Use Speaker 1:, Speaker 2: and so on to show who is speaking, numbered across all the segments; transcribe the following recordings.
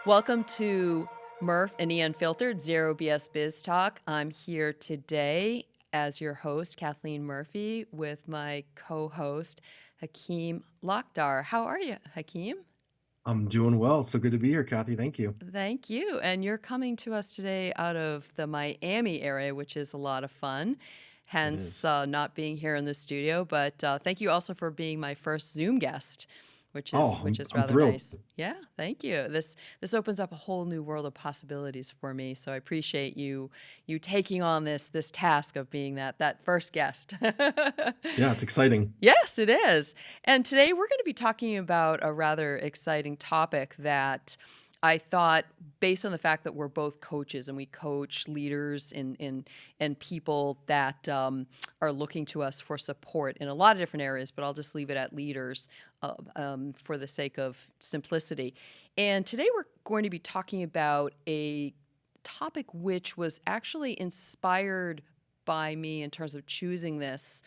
Speaker 1: Welcome to Murf+E Unfiltered, Zero BS Biz Talk. I'm here today as your host, Kathleen Murphy, with my co-host, Hakim Lakhdar. How are you, Hakim?
Speaker 2: I'm doing well. So good to be here, Kathy. Thank you.
Speaker 1: Thank you. And you're coming to us today out of the Miami area, which is a lot of fun,
Speaker 2: It
Speaker 1: hence
Speaker 2: is.
Speaker 1: not being here in the studio. But thank you also for being my first Zoom guest, which is
Speaker 2: Oh,
Speaker 1: which
Speaker 2: I'm,
Speaker 1: is
Speaker 2: I'm
Speaker 1: rather
Speaker 2: thrilled.
Speaker 1: nice. Yeah, thank you. This opens up a whole new world of possibilities for me. So I appreciate you taking on this task of being that first guest.
Speaker 2: Yeah, it's exciting.
Speaker 1: Yes, it is. And today we're going to be talking about a rather exciting topic that I thought, based on the fact that we're both coaches and we coach leaders and people that are looking to us for support in a lot of different areas, but I'll just leave it at leaders for the sake of simplicity. And today we're going to be talking about a topic which was actually inspired by me in terms of choosing this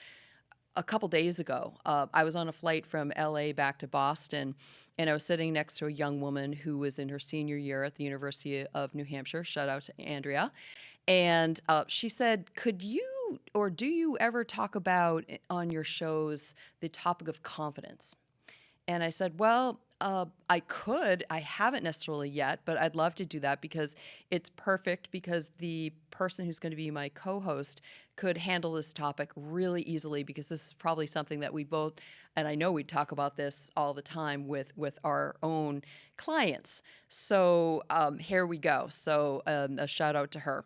Speaker 1: a couple days ago. I was on a flight from LA back to Boston, and I was sitting next to a young woman who was in her senior year at the University of New Hampshire. Shout out to Andrea. And she said, could you or do you ever talk about on your shows the topic of confidence? And I said, well, I could. I haven't necessarily yet, but I'd love to do that because it's perfect because the person who's going to be my co-host could handle this topic really easily because this is probably something that we both, and I know we talk about this all the time with our own clients. So here we go. So a shout out to her.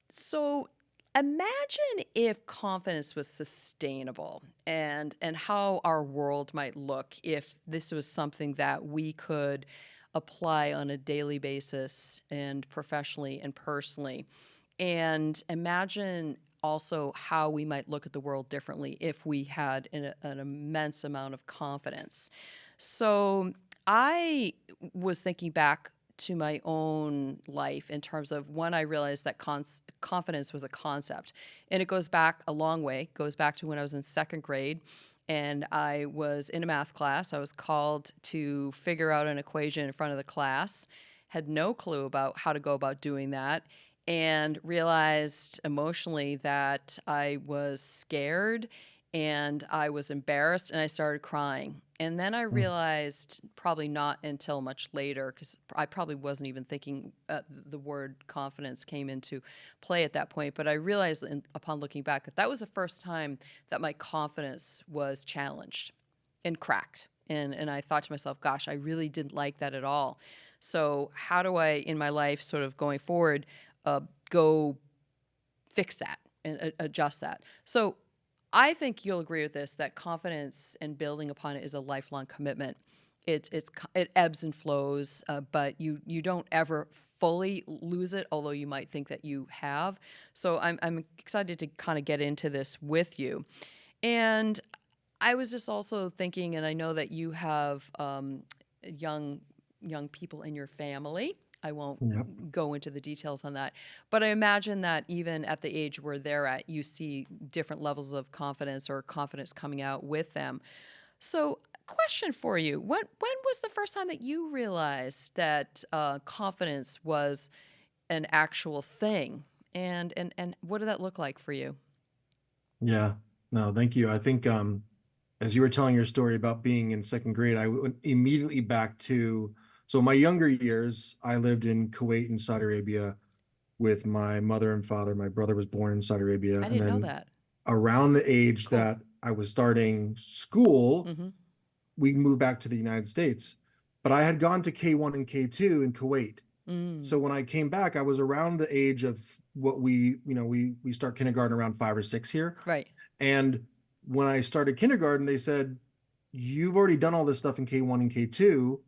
Speaker 1: So imagine if confidence was sustainable and how our world might look if this was something that we could apply on a daily basis and professionally and personally. And imagine also how we might look at the world differently if we had an immense amount of confidence. So I was thinking back to my own life in terms of when I realized that confidence was a concept. And it goes back a long way, it goes back to when I was in second grade and I was in a math class. I was called to figure out an equation in front of the class, had no clue about how to go about doing that, and realized emotionally that I was scared and I was embarrassed and I started crying. And then I
Speaker 2: Mm.
Speaker 1: realized, probably not until much later, because I probably wasn't even thinking the word confidence came into play at that point. But I realized upon looking back that that was the first time that my confidence was challenged and cracked. And I thought to myself, gosh, I really didn't like that at all. So, how do I, in my life, sort of going forward, go fix that and adjust that? So, I think you'll agree with this that confidence and building upon it is a lifelong commitment. It ebbs and flows, but you don't ever fully lose it, although you might think that you have. So I'm excited to kind of get into this with you, and I was just also thinking, and I know that you have young young people in your family. I won't
Speaker 2: Yep.
Speaker 1: go into the details on that, but I imagine that even at the age where they're at, you see different levels of confidence or confidence coming out with them. So, question for you: when was the first time that you realized that confidence was an actual thing, and what did that look like for you?
Speaker 2: Yeah. No, thank you. I think as you were telling your story about being in second grade, I went immediately back to so my younger years, I lived in Kuwait and Saudi Arabia with my mother and father. My brother was born in Saudi Arabia.
Speaker 1: I
Speaker 2: And
Speaker 1: didn't know
Speaker 2: then
Speaker 1: that.
Speaker 2: around the age
Speaker 1: Cool.
Speaker 2: that I was starting school,
Speaker 1: Mm-hmm.
Speaker 2: we moved back to the United States. But I had gone to K1 and K2 in Kuwait.
Speaker 1: Mm.
Speaker 2: So when I came back, I was around the age of what we start kindergarten around 5 or 6 here.
Speaker 1: Right.
Speaker 2: And when I started kindergarten, they said, "You've already done all this stuff in K1 and K2.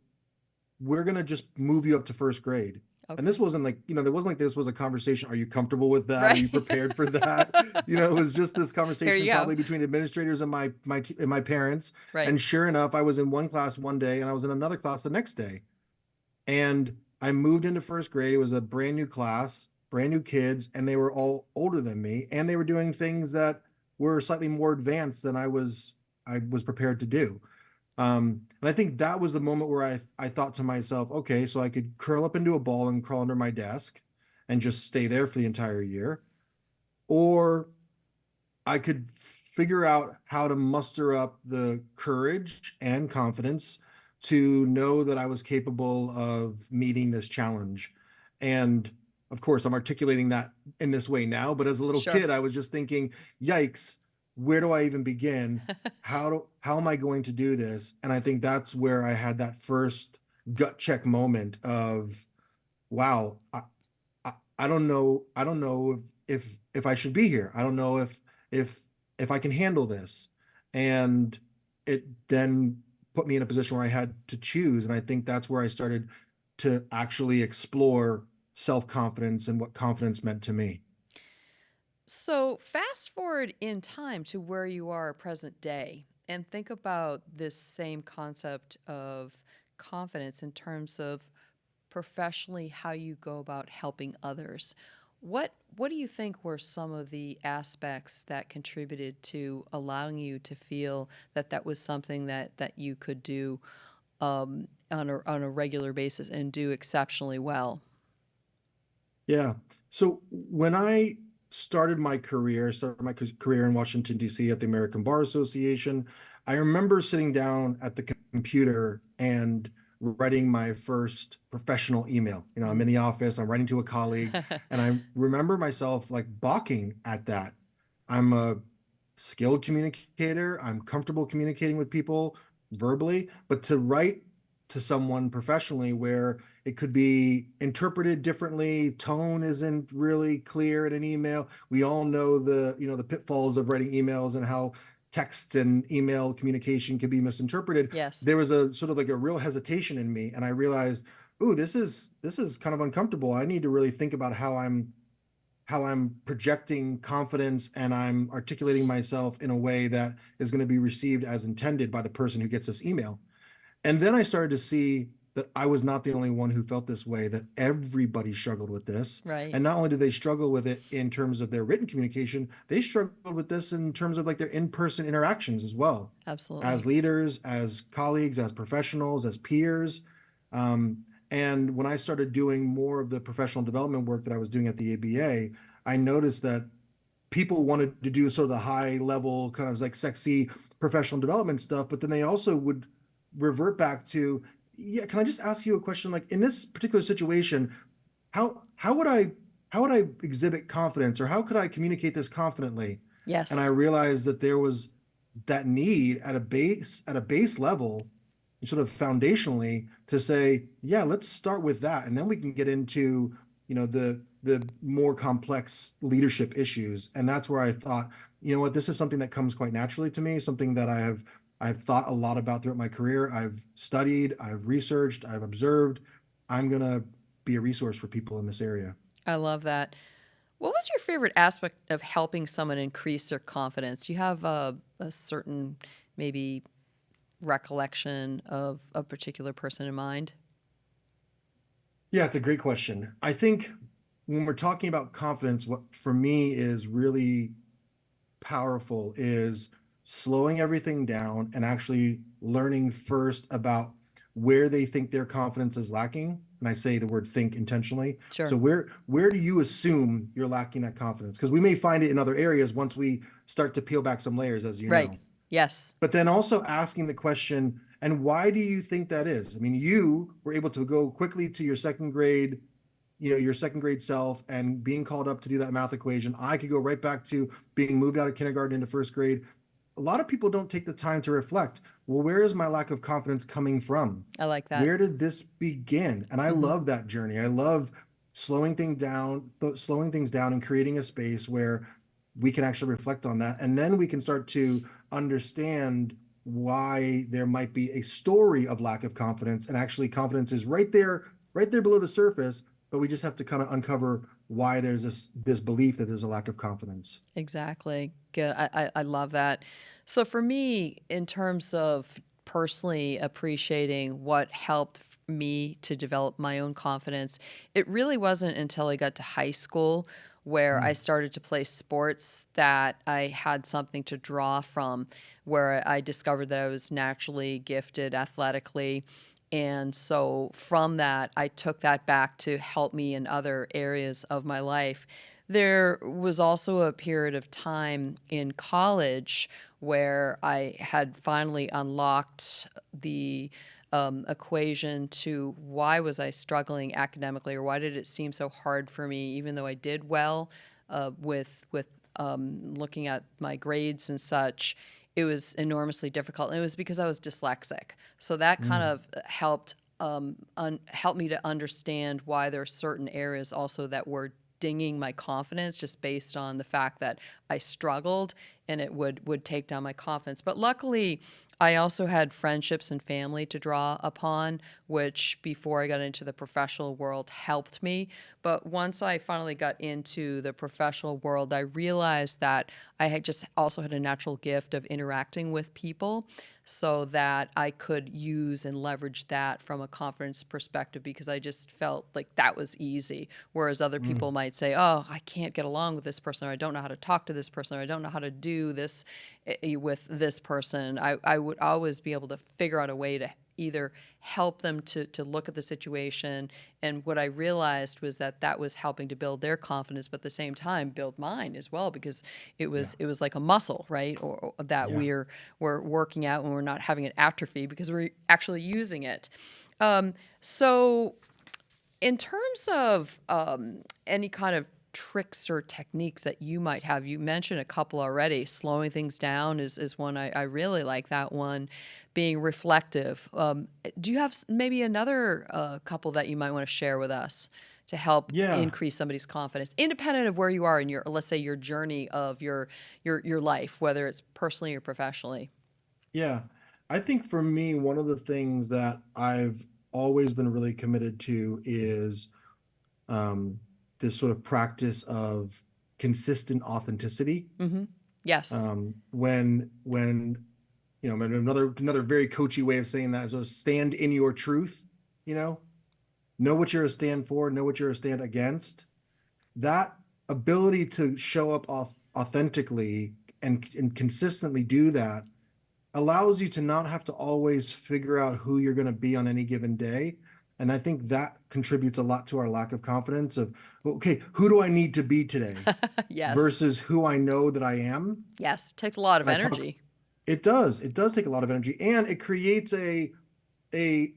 Speaker 2: We're gonna just move you up to first grade." And this
Speaker 1: Okay.
Speaker 2: wasn't like, there wasn't like this was a conversation. Are you comfortable with that? Are
Speaker 1: Right.
Speaker 2: you prepared for that? It was just this
Speaker 1: Here
Speaker 2: conversation
Speaker 1: you go.
Speaker 2: probably between administrators and my parents.
Speaker 1: Right.
Speaker 2: And sure enough, I was in one class one day and I was in another class the next day. And I moved into first grade. It was a brand new class, brand new kids, and they were all older than me, and they were doing things that were slightly more advanced than I was prepared to do. And I think that was the moment where I thought to myself, okay, so I could curl up into a ball and crawl under my desk and just stay there for the entire year, or I could figure out how to muster up the courage and confidence to know that I was capable of meeting this challenge. And of course, I'm articulating that in this way now, but as a little
Speaker 1: Sure.
Speaker 2: kid, I was just thinking, yikes, where do I even begin? How am I going to do this? And I think that's where I had that first gut check moment of, wow, I don't know. I don't know if I should be here. I don't know if if I can handle this. And it then put me in a position where I had to choose. And I think that's where I started to actually explore self-confidence and what confidence meant to me.
Speaker 1: So, fast forward in time to where you are present day and think about this same concept of confidence in terms of professionally how you go about helping others. What do you think were some of the aspects that contributed to allowing you to feel that that was something that you could do on a regular basis and do exceptionally well?
Speaker 2: Yeah. So when I started my career in Washington, D.C. at the American Bar Association, I remember sitting down at the computer and writing my first professional email. I'm in
Speaker 1: Mm.
Speaker 2: the office, I'm writing to a colleague, and I remember myself like balking at that. I'm a skilled communicator, I'm comfortable communicating with people verbally, but to write to someone professionally where it could be interpreted differently, tone isn't really clear in an email. We all know the pitfalls of writing emails and how texts and email communication can be misinterpreted.
Speaker 1: Yes.
Speaker 2: There was a sort of like a real hesitation in me, and I realized, ooh, this is kind of uncomfortable. I need to really think about how I'm projecting confidence and I'm articulating myself in a way that is going to be received as intended by the person who gets this email. And then I started to see that I was not the only one who felt this way, that everybody struggled with this.
Speaker 1: Right.
Speaker 2: And not only do they struggle with it in terms of their written communication, they struggled with this in terms of like their in-person interactions as well, as
Speaker 1: Absolutely.
Speaker 2: leaders, as colleagues, as professionals, as peers. And when I started doing more of the professional development work that I was doing at the ABA, I noticed that people wanted to do sort of the high level, kind of like sexy professional development stuff, but then they also would revert back to, yeah, can I just ask you a question? Like in this particular situation, how would I exhibit confidence, or how could I communicate this confidently? And I
Speaker 1: Yes.
Speaker 2: realized that there was that need at a base level, sort of foundationally, to say, yeah, let's start with that, and then we can get into the more complex leadership issues. And that's where I thought, you know what, this is something that comes quite naturally to me, something that I've thought a lot about throughout my career. I've studied, I've researched, I've observed. I'm gonna be a resource for people in this area.
Speaker 1: I love that. What was your favorite aspect of helping someone increase their confidence? Do you have a certain maybe recollection of a particular person in mind?
Speaker 2: Yeah, it's a great question. I think when we're talking about confidence, what for me is really powerful is slowing everything down and actually learning first about where they think their confidence is lacking. And I say the word think intentionally. So
Speaker 1: Sure.
Speaker 2: where do you assume you're lacking that confidence? Because we may find it in other areas once we start to peel back some layers, as you
Speaker 1: Right.
Speaker 2: know.
Speaker 1: Yes.
Speaker 2: But then also asking the question, and why do you think that is? I mean, you were able to go quickly to your second grade self and being called up to do that math equation. I could go right back to being moved out of kindergarten into first grade. A lot of people don't take the time to reflect. Well, where is my lack of confidence coming from?
Speaker 1: I like that.
Speaker 2: Where did this begin? And I
Speaker 1: Hmm.
Speaker 2: love that journey. I love slowing things down and creating a space where we can actually reflect on that. And then we can start to understand why there might be a story of lack of confidence. And actually confidence is right there below the surface, but we just have to kind of uncover why there's this belief that there's a lack of confidence.
Speaker 1: Exactly. Good. I love that. So for me, in terms of personally appreciating what helped me to develop my own confidence, it really wasn't until I got to high school where I
Speaker 2: Mm.
Speaker 1: started to play sports that I had something to draw from, where I discovered that I was naturally gifted athletically. And so from that, I took that back to help me in other areas of my life. There was also a period of time in college where I had finally unlocked the equation to why was I struggling academically, or why did it seem so hard for me, even though I did well with looking at my grades and such. It was enormously difficult, and it was because I was dyslexic. So that kind
Speaker 2: Mm.
Speaker 1: of helped me to understand why there are certain areas also that were dinging my confidence just based on the fact that I struggled, and it would take down my confidence. But luckily, I also had friendships and family to draw upon, which before I got into the professional world helped me. But once I finally got into the professional world, I realized that I had just also had a natural gift of interacting with people, so that I could use and leverage that from a confidence perspective, because I just felt like that was easy. Whereas other people
Speaker 2: Mm.
Speaker 1: might say, oh, I can't get along with this person, or I don't know how to talk to this person, or I don't know how to do this with this person. I would always be able to figure out a way to either help them to look at the situation. And what I realized was that that was helping to build their confidence, but at the same time build mine as well, because
Speaker 2: Yeah.
Speaker 1: it was like a muscle, right? Or that
Speaker 2: Yeah.
Speaker 1: we're working out, and we're not having an atrophy because we're actually using it. So in terms of any kind of tricks or techniques that you might have, you mentioned a couple already. Slowing things down is one I really like that one. Being reflective. Do you have maybe another couple that you might want to share with us to help
Speaker 2: Yeah.
Speaker 1: increase somebody's confidence, independent of where you are in your, let's say, your journey of your life, whether it's personally or professionally?
Speaker 2: Yeah. I think for me, one of the things that I've always been really committed to is um, this sort of practice of consistent authenticity.
Speaker 1: Mm-hmm. Yes.
Speaker 2: When another very coachy way of saying that is to stand in your truth. You know what you're a stand for, know what you're a stand against. That ability to show up authentically and consistently do that allows you to not have to always figure out who you're going to be on any given day. And I think that contributes a lot to our lack of confidence of, okay, who do I need to be today
Speaker 1: Yes.
Speaker 2: versus who I know that I am.
Speaker 1: Yes. Takes a lot of
Speaker 2: And I talk,
Speaker 1: energy.
Speaker 2: it does take a lot of energy, and it creates a a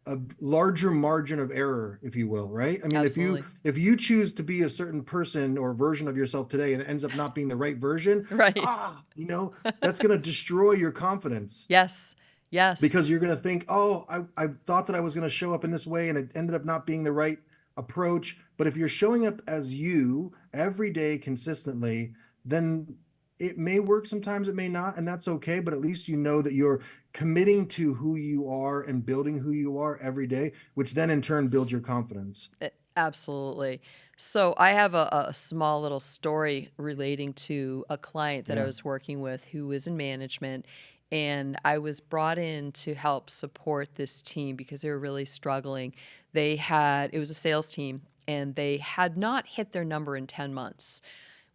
Speaker 2: a larger margin of error, if you will, right? I mean, if you
Speaker 1: Absolutely.
Speaker 2: if you choose to be a certain person or version of yourself today and it ends up not being the right version,
Speaker 1: Right.
Speaker 2: that's going to destroy your confidence
Speaker 1: Yes. Yes.
Speaker 2: because you're going to think, oh, I thought that I was going to show up in this way and it ended up not being the right approach. But if you're showing up as you every day consistently, then it may work sometimes, it may not, and that's okay. But at least you know that you're committing to who you are and building who you are every day, which then in turn builds your confidence.
Speaker 1: Absolutely. So I have a small little story relating to a client that I
Speaker 2: Yeah.
Speaker 1: was working with who was in management. And I was brought in to help support this team because they were really struggling. It was a sales team, and they had not hit their number in 10 months,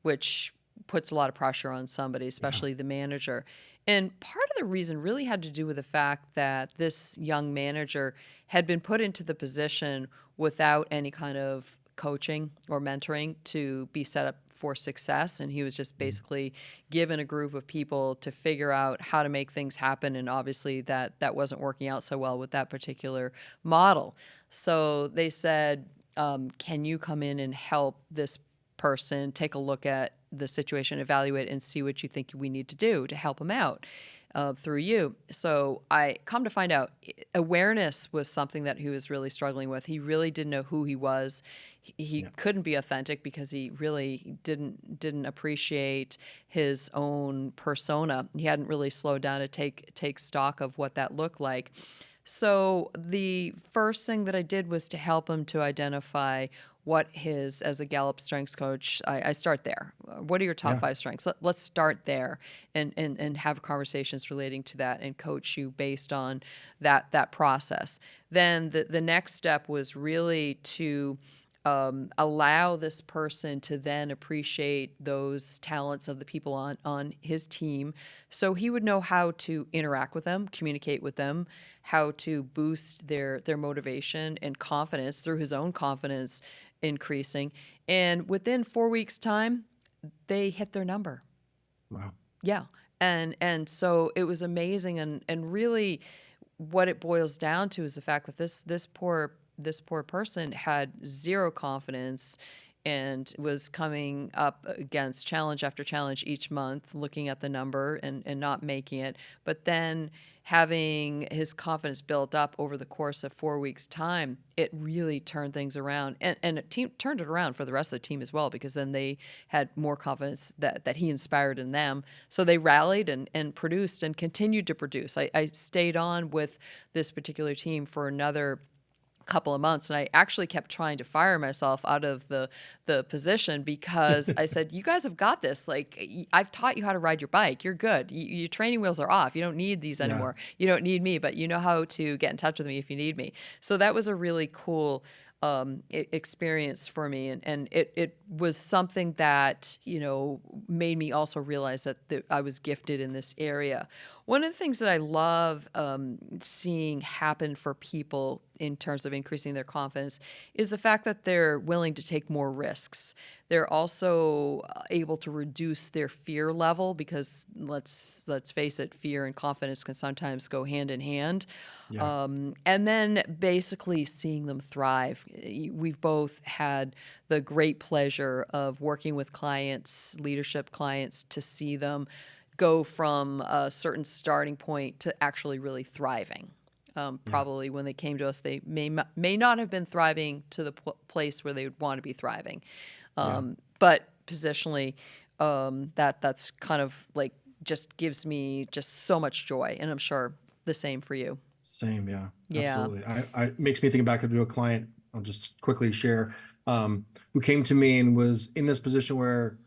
Speaker 1: which puts a lot of pressure on somebody,
Speaker 2: Yeah.
Speaker 1: especially the manager. And part of the reason really had to do with the fact that this young manager had been put into the position without any kind of coaching or mentoring to be set up for success. And he was just basically given a group of people to figure out how to make things happen. And obviously that wasn't working out so well with that particular model. So they said, can you come in and help this person take a look at the situation, evaluate, and see what you think we need to do to help them out through you. So I come to find out awareness was something that he was really struggling with. He really didn't know who he was. He
Speaker 2: Yeah.
Speaker 1: couldn't be authentic because he really didn't appreciate his own persona. He hadn't really slowed down to take stock of what that looked like. So the first thing that I did was to help him to identify as a Gallup strengths coach, I start there. What are your top
Speaker 2: Yeah.
Speaker 1: five strengths? Let's start there and have conversations relating to that and coach you based on that process. Then the next step was really to allow this person to then appreciate those talents of the people on his team, so he would know how to interact with them, communicate with them, how to boost their motivation and confidence through his own confidence increasing. And within 4 weeks time, they hit their number.
Speaker 2: Wow.
Speaker 1: Yeah. And so it was amazing, and really what it boils down to is the fact that this poor person had zero confidence and was coming up against challenge after challenge each month, looking at the number and not making it. But then having his confidence built up over the course of 4 weeks' time, it really turned things around. And it turned it around for the rest of the team as well, because then they had more confidence that he inspired in them. So they rallied and produced and continued to produce. I stayed on with this particular team for another couple of months, and I actually kept trying to fire myself out of the position, because I said, you guys have got this. Like, I've taught you how to ride your bike. You're good. Your training wheels are off. You don't need these
Speaker 2: Yeah.
Speaker 1: anymore. You don't need me, but you know how to get in touch with me if you need me. So that was a really cool experience for me, and it was something that made me also realize that I was gifted in this area. One of the things that I love seeing happen for people in terms of increasing their confidence is the fact that they're willing to take more risks. They're also able to reduce their fear level, because let's face it, fear and confidence can sometimes go hand in hand.
Speaker 2: Yeah.
Speaker 1: And then basically seeing them thrive. We've both had the great pleasure of working with clients, leadership clients, to see them go from a certain starting point to actually really thriving.
Speaker 2: Yeah.
Speaker 1: Probably when they came to us, they may not have been thriving to the place where they would want to be thriving.
Speaker 2: Yeah.
Speaker 1: But positionally, that's kind of like just gives me just so much joy, and I'm sure the same for you.
Speaker 2: Same. Yeah.
Speaker 1: Yeah.
Speaker 2: Absolutely. It makes me think back to a client. I'll just quickly share, who came to me and was in this position where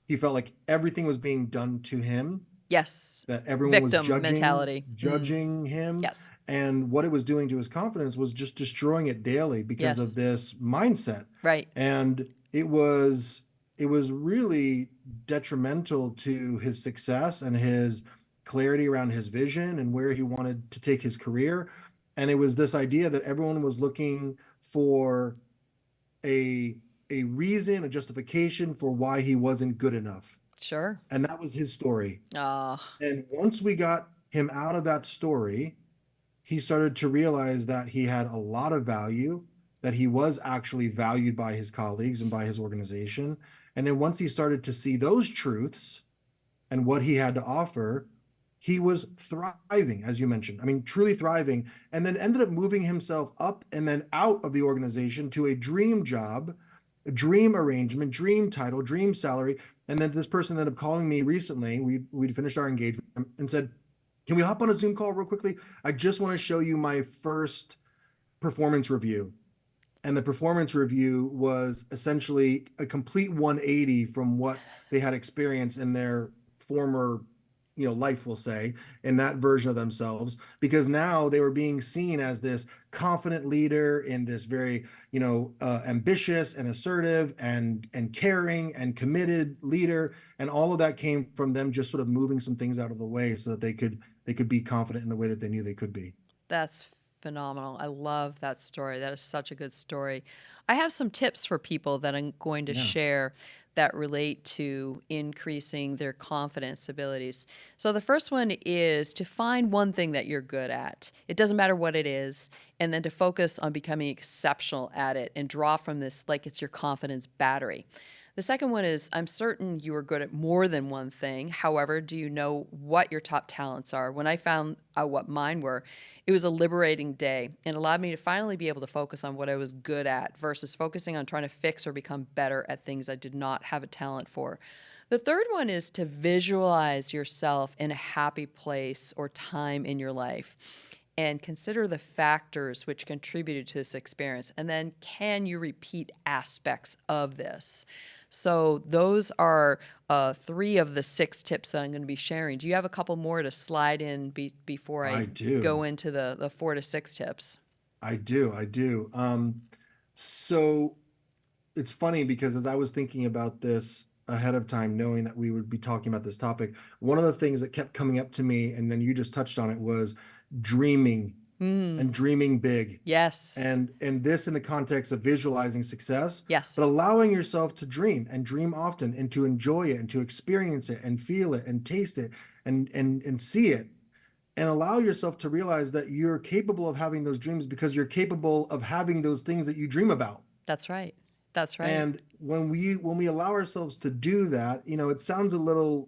Speaker 2: he felt like everything was being done to him,
Speaker 1: Yes.
Speaker 2: that everyone was
Speaker 1: Victim mentality.
Speaker 2: judging him,
Speaker 1: Yes.
Speaker 2: and what it was doing to his confidence was just destroying it daily because of
Speaker 1: Yes.
Speaker 2: this mindset.
Speaker 1: Right.
Speaker 2: And it was really detrimental to his success and his clarity around his vision and where he wanted to take his career. And it was this idea that everyone was looking for a reason, a justification for why he wasn't good enough.
Speaker 1: Sure.
Speaker 2: And that was his story.
Speaker 1: Ah.
Speaker 2: And once we got him out of that story, he started to realize that he had a lot of value, that he was actually valued by his colleagues and by his organization. And then once he started to see those truths and what he had to offer, he was thriving, as you mentioned. I mean, truly thriving, and then ended up moving himself up and then out of the organization to a dream job, a dream arrangement, dream title, dream salary. And then this person ended up calling me recently. We'd finished our engagement and said, can we hop on a Zoom call real quickly? I just want to show you my first performance review. And the performance review was essentially a complete 180 from what they had experienced in their former life, we'll say, in that version of themselves, because now they were being seen as this confident leader in this very ambitious and assertive and caring and committed leader. And all of that came from them just sort of moving some things out of the way so that they could be confident in the way that they knew they could be.
Speaker 1: That's phenomenal. I love that story. That is such a good story. I have some tips for people that I'm going to
Speaker 2: Yeah.
Speaker 1: share that relate to increasing their confidence abilities. So the first one is to find one thing that you're good at. It doesn't matter what it is, and then to focus on becoming exceptional at it and draw from this like it's your confidence battery. The second one is, I'm certain you are good at more than one thing. However, do you know what your top talents are? When I found out what mine were, it was a liberating day and allowed me to finally be able to focus on what I was good at versus focusing on trying to fix or become better at things I did not have a talent for. The third one is to visualize yourself in a happy place or time in your life and consider the factors which contributed to this experience. And then can you repeat aspects of this? So those are 3 of the 6 tips that I'm going to be sharing. Do you have a couple more to slide in before
Speaker 2: I
Speaker 1: I
Speaker 2: do.
Speaker 1: go into the 4 to 6 tips?
Speaker 2: I do. So it's funny because as I was thinking about this ahead of time, knowing that we would be talking about this topic, one of the things that kept coming up to me, and then you just touched on it, was dreaming
Speaker 1: Mm,
Speaker 2: and dreaming big.
Speaker 1: yes.
Speaker 2: And this in the context of visualizing success,
Speaker 1: Yes.
Speaker 2: but allowing yourself to dream and dream often and to enjoy it and to experience it and feel it and taste it and see it, and allow yourself to realize that you're capable of having those dreams because you're capable of having those things that you dream about.
Speaker 1: That's right. That's right.
Speaker 2: And when we allow ourselves to do that, it sounds a little,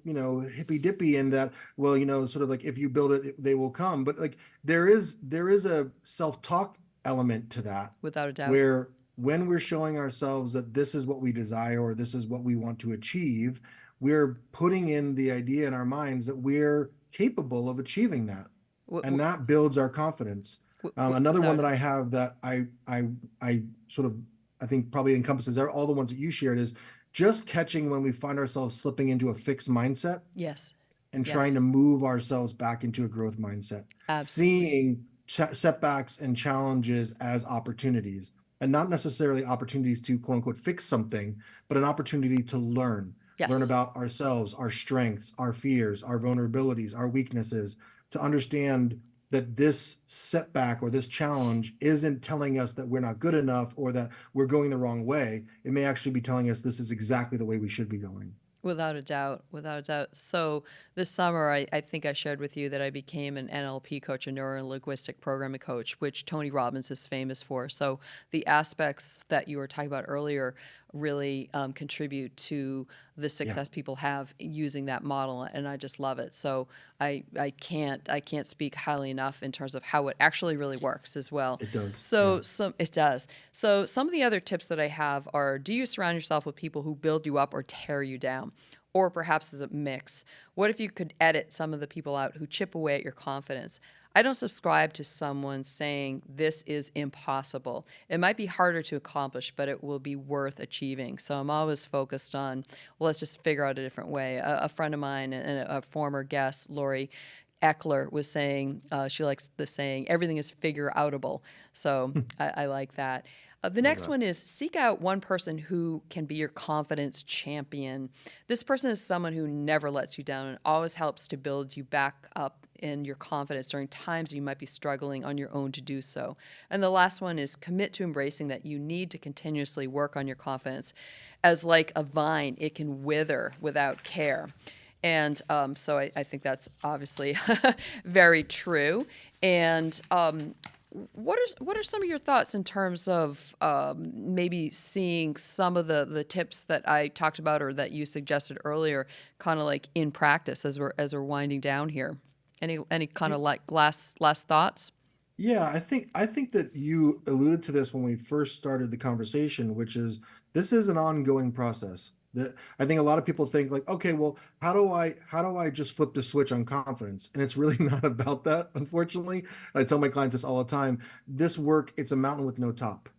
Speaker 2: hippy dippy in that, well, sort of like if you build it, they will come. But like there is a self-talk element to that,
Speaker 1: Without a doubt.
Speaker 2: where when we're showing ourselves that this is what we desire or this is what we want to achieve, we're putting in the idea in our minds that we're capable of achieving that.
Speaker 1: W-
Speaker 2: And
Speaker 1: w-
Speaker 2: that builds our confidence. Another
Speaker 1: without
Speaker 2: one
Speaker 1: a
Speaker 2: that I
Speaker 1: doubt.
Speaker 2: have that I sort of I think probably encompasses all the ones that you shared is just catching when we find ourselves slipping into a fixed mindset
Speaker 1: Yes.
Speaker 2: and trying
Speaker 1: Yes.
Speaker 2: to move ourselves back into a growth mindset,
Speaker 1: Absolutely.
Speaker 2: seeing setbacks and challenges as opportunities, and not necessarily opportunities to quote unquote fix something, but an opportunity to learn
Speaker 1: Yes.
Speaker 2: about ourselves, our strengths, our fears, our vulnerabilities, our weaknesses, to understand that this setback or this challenge isn't telling us that we're not good enough or that we're going the wrong way. It may actually be telling us this is exactly the way we should be going.
Speaker 1: Without a doubt, without a doubt. So this summer, I think I shared with you that I became an NLP coach, a neuro-linguistic programming coach, which Tony Robbins is famous for. So the aspects that you were talking about earlier really contribute to the
Speaker 2: Yeah,
Speaker 1: success people have using that model, and I just love it. So I can't speak highly enough in terms of how it actually really works as well.
Speaker 2: it does. Yeah.
Speaker 1: So it does. So some of the other tips that I have are: do you surround yourself with people who build you up or tear you down? Or perhaps as a mix. What if you could edit some of the people out who chip away at your confidence? I don't subscribe to someone saying this is impossible. It might be harder to accomplish, but it will be worth achieving. So I'm always focused on, well, let's just figure out a different way. A friend of mine and a former guest, Lori Eckler, was saying, she likes the saying, everything is figure outable. So I like that. The
Speaker 2: Love
Speaker 1: next
Speaker 2: that.
Speaker 1: one is seek out one person who can be your confidence champion. This person is someone who never lets you down and always helps to build you back up in your confidence during times you might be struggling on your own to do so. And the last one is commit to embracing that you need to continuously work on your confidence. As like a vine, it can wither without care. And so I think that's obviously very true. And what are some of your thoughts in terms of maybe seeing some of the tips that I talked about or that you suggested earlier, kind of like in practice as we're winding down here? Any kind
Speaker 2: Y-
Speaker 1: of like last thoughts?
Speaker 2: Yeah, I think that you alluded to this when we first started the conversation, which is this is an ongoing process. That I think a lot of people think like, okay, well, how do I just flip the switch on confidence? And it's really not about that, unfortunately. I tell my clients this all the time. This work, it's a mountain with no top,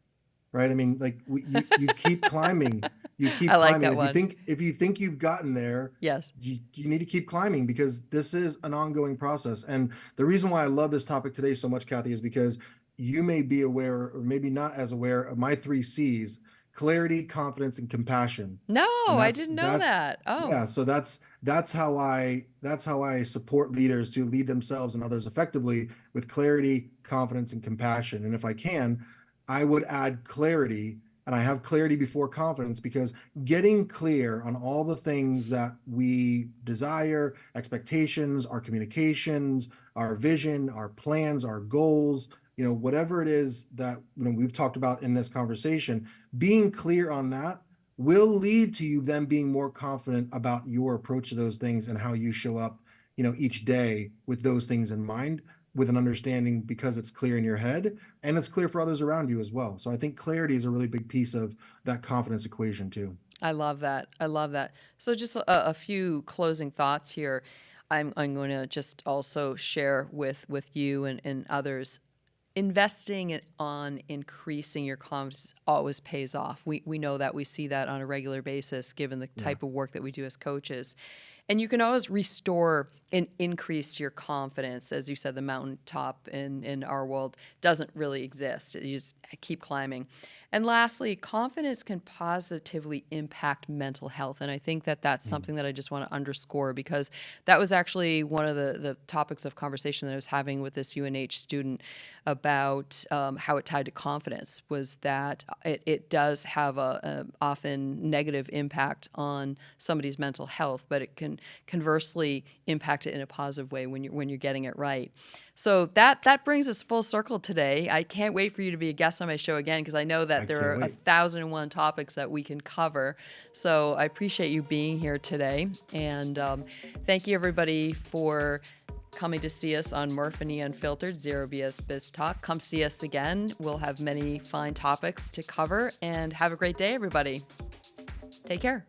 Speaker 2: right? I mean, like you keep climbing, you
Speaker 1: I
Speaker 2: keep
Speaker 1: like
Speaker 2: climbing.
Speaker 1: that
Speaker 2: If you
Speaker 1: one.
Speaker 2: think if you think you've gotten there,
Speaker 1: Yes.
Speaker 2: you need to keep climbing because this is an ongoing process. And the reason why I love this topic today so much, Kathy, is because you may be aware or maybe not as aware of my three C's: clarity, confidence, and compassion.
Speaker 1: No,
Speaker 2: And
Speaker 1: I
Speaker 2: that's
Speaker 1: didn't know
Speaker 2: that's
Speaker 1: that. Oh,
Speaker 2: yeah, so that's how I support leaders to lead themselves and others effectively with clarity, confidence, and compassion. And if I can, I would add clarity, and I have clarity before confidence because getting clear on all the things that we desire, expectations, our communications, our vision, our plans, our goals, whatever it is that we've talked about in this conversation, being clear on that will lead to you then being more confident about your approach to those things and how you show up, each day with those things in mind, with an understanding because it's clear in your head and it's clear for others around you as well. So I think clarity is a really big piece of that confidence equation too.
Speaker 1: I love that. I love that. So just a few closing thoughts here. I'm going to just also share with you and others. Investing on increasing your confidence always pays off. We know that. We see that on a regular basis given the
Speaker 2: Yeah.
Speaker 1: type of work that we do as coaches. And you can always restore and increase your confidence. As you said, the mountaintop in our world doesn't really exist. You just keep climbing. And lastly, confidence can positively impact mental health. And I think that that's something that I just want to underscore, because that was actually one of the topics of conversation that I was having with this UNH student about how it tied to confidence, was that it does have a often negative impact on somebody's mental health, but it can conversely impact it in a positive way when you're getting it right. So that brings us full circle today. I can't wait for you to be a guest on my show again, because I know that
Speaker 2: I
Speaker 1: there
Speaker 2: can't
Speaker 1: are
Speaker 2: wait.
Speaker 1: 1,001 topics that we can cover. So I appreciate you being here today. And thank you, everybody, for coming to see us on Murf+E Unfiltered, Zero BS Biz Talk. Come see us again. We'll have many fine topics to cover. And have a great day, everybody. Take care.